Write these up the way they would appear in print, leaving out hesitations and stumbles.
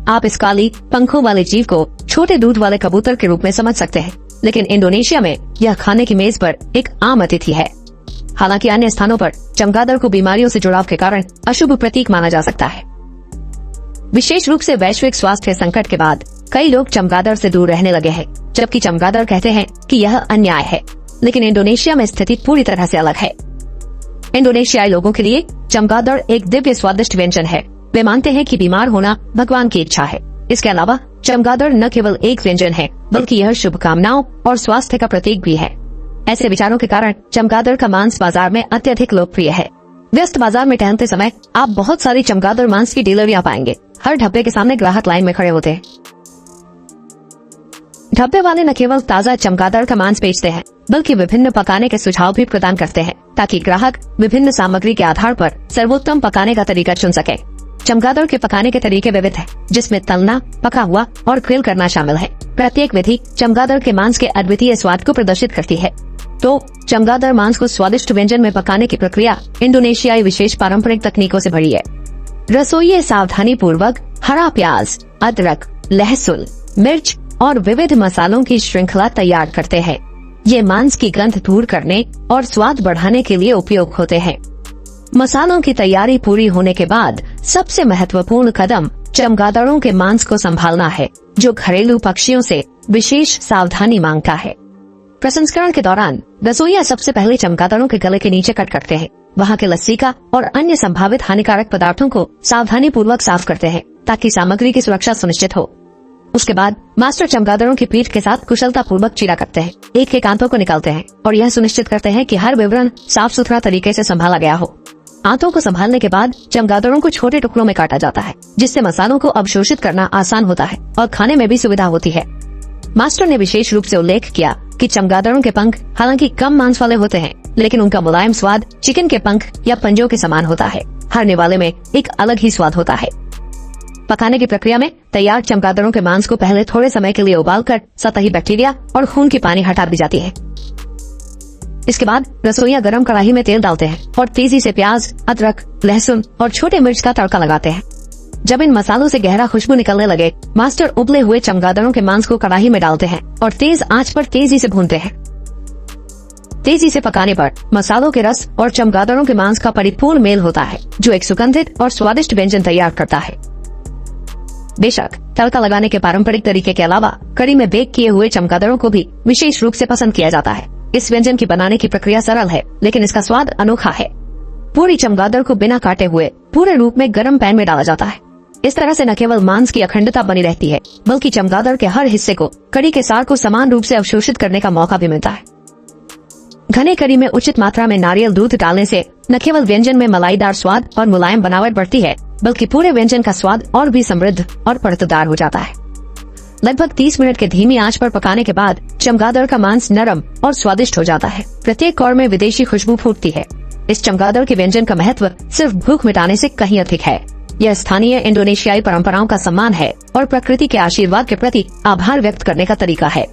आप इस काली पंखों वाले जीव को छोटे दूध वाले कबूतर के रूप में समझ सकते हैं, लेकिन इंडोनेशिया में यह खाने की मेज पर एक आम अतिथि है। हालांकि अन्य स्थानों पर चमगादड़ को बीमारियों से जुड़ाव के कारण अशुभ प्रतीक माना जा सकता है। विशेष रूप से वैश्विक स्वास्थ्य संकट के बाद कई लोग चमगादड़ से दूर रहने लगे हैं, जबकि चमगादड़ कहते हैं कि यह अन्याय है। लेकिन इंडोनेशिया में स्थिति पूरी तरह से अलग है। इंडोनेशियाई लोगों के लिए चमगादड़ एक दिव्य स्वादिष्ट व्यंजन है। वे मानते हैं कि बीमार होना भगवान की इच्छा है। इसके अलावा चमगादड़ न केवल एक व्यंजन है, बल्कि यह शुभकामनाओं और स्वास्थ्य का प्रतीक भी है। ऐसे विचारों के कारण चमगादड़ का मांस बाजार में अत्यधिक लोकप्रिय है। व्यस्त बाजार में टहलते समय आप बहुत सारी चमगादड़ मांस की डीलरियां पाएंगे। हर ढब्बे के सामने ग्राहक लाइन में खड़े होते हैं। ढब्बे वाले न केवल ताज़ा चमगादड़ का मांस बेचते हैं, बल्कि विभिन्न पकाने के सुझाव भी प्रदान करते हैं, ताकि ग्राहक विभिन्न सामग्री के आधार पर सर्वोत्तम पकाने का तरीका चुन सके। चमगादड़ के पकाने के तरीके विविध हैं, जिसमें तलना, पका हुआ और ग्रिल करना शामिल है। प्रत्येक विधि चमगादड़ के मांस के अद्वितीय स्वाद को प्रदर्शित करती है। तो चमगादड़ मांस को स्वादिष्ट व्यंजन में पकाने की प्रक्रिया इंडोनेशियाई विशेष पारंपरिक तकनीकों से भरी है। रसोइये सावधानी पूर्वक हरा प्याज, अदरक, लहसुन, मिर्च और विविध मसालों की श्रृंखला तैयार करते हैं। ये मांस की गंध दूर करने और स्वाद बढ़ाने के लिए उपयोग होते हैं। मसालों की तैयारी पूरी होने के बाद सबसे महत्वपूर्ण कदम चमगादड़ों के मांस को संभालना है, जो घरेलू पक्षियों से विशेष सावधानी मांगता है। प्रसंस्करण के दौरान रसोइया सबसे पहले चमगादड़ों के गले के नीचे कट करते हैं। वहाँ के लसीका और अन्य संभावित हानिकारक पदार्थों को सावधानी पूर्वक साफ करते हैं, ताकि सामग्री की सुरक्षा सुनिश्चित हो। उसके बाद मास्टर चमगादड़ों की पीठ के साथ कुशलता पूर्वक चीरा करते हैं, एक एक आंतों को निकालते हैं और यह सुनिश्चित करते हैं कि हर विवरण साफ सुथरा तरीके से संभाला गया हो। आंतों को संभालने के बाद चमगादड़ों को छोटे टुकड़ों में काटा जाता है, जिससे मसालों को अवशोषित करना आसान होता है और खाने में भी सुविधा होती है। मास्टर ने विशेष रूप से उल्लेख किया कि चमगादड़ों के पंख हालांकि कम मांस वाले होते हैं, लेकिन उनका मुलायम स्वाद चिकन के पंख या पंजों के समान होता है। हर निवाले में एक अलग ही स्वाद होता है। पकाने की प्रक्रिया में तैयार चमगादड़ों के मांस को पहले थोड़े समय के लिए उबालकर सतही बैक्टीरिया और खून की पानी हटा दी जाती है। इसके बाद रसोइया गरम कढ़ाई में तेल डालते हैं और तेजी से प्याज, अदरक, लहसुन और छोटे मिर्च का तड़का लगाते हैं। जब इन मसालों से गहरा खुशबू निकलने लगे, मास्टर उबले हुए चमगादड़ों के मांस को कढ़ाई में डालते हैं और तेज आंच पर तेजी से भूनते हैं। तेजी से पकाने पर मसालों के रस और चमगादड़ों के मांस का परिपूर्ण मेल होता है, जो एक सुगंधित और स्वादिष्ट व्यंजन तैयार करता है। बेशक तड़का लगाने के पारंपरिक तरीके के अलावा कड़ी में बेक किए हुए चमगादड़ों को भी विशेष रूप से पसंद किया जाता है। इस व्यंजन की बनाने की प्रक्रिया सरल है, लेकिन इसका स्वाद अनोखा है। पूरी चमगादड़ को बिना काटे हुए पूरे रूप में गर्म पैन में डाला जाता है। इस तरह से न केवल मांस की अखंडता बनी रहती है, बल्कि चमगादड़ के हर हिस्से को कड़ी के सार को समान रूप से अवशोषित करने का मौका भी मिलता है। घने कड़ी में उचित मात्रा में नारियल दूध डालने से न केवल व्यंजन में मलाईदार स्वाद और मुलायम बनावट बढ़ती है, बल्कि पूरे व्यंजन का स्वाद और भी समृद्ध और परतदार हो जाता है। लगभग 30 मिनट के धीमी आंच पर पकाने के बाद चमगादड़ का मांस नरम और स्वादिष्ट हो जाता है। प्रत्येक कौर में विदेशी खुशबू फूटती है। इस चमगादड़ के व्यंजन का महत्व सिर्फ भूख मिटाने से कहीं अधिक है। यह स्थानीय इंडोनेशियाई परंपराओं का सम्मान है और प्रकृति के आशीर्वाद के प्रति आभार व्यक्त करने का तरीका है।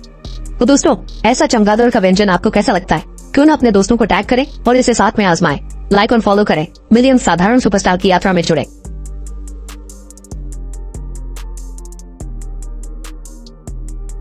तो दोस्तों, ऐसा चमगादड़ का व्यंजन आपको कैसा लगता है? क्यों न अपने दोस्तों को टैग करें और इसे साथ में आजमाएं। लाइक और फॉलो करें। मिलियन साधारण सुपरस्टार की यात्रा में जुड़े।